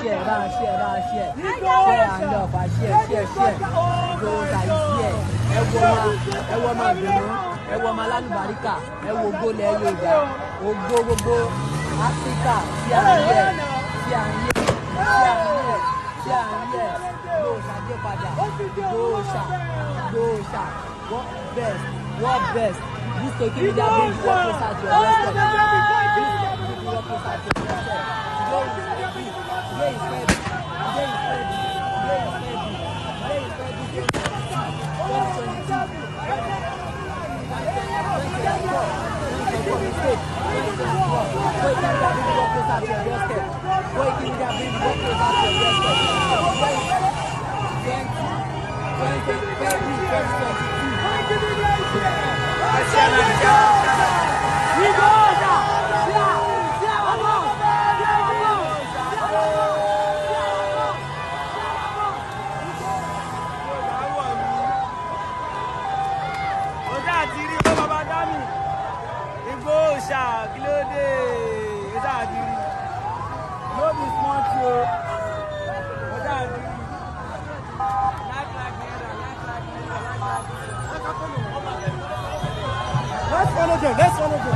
share. Share and love. Share. Those are here. Ewoma Benu, Ewoma Lanubarika, Ewogole Yoruba, Ogogogo, Africa, Sianye. Dosha. What best? This social media brings work closer to your doorstep. Let's follow them.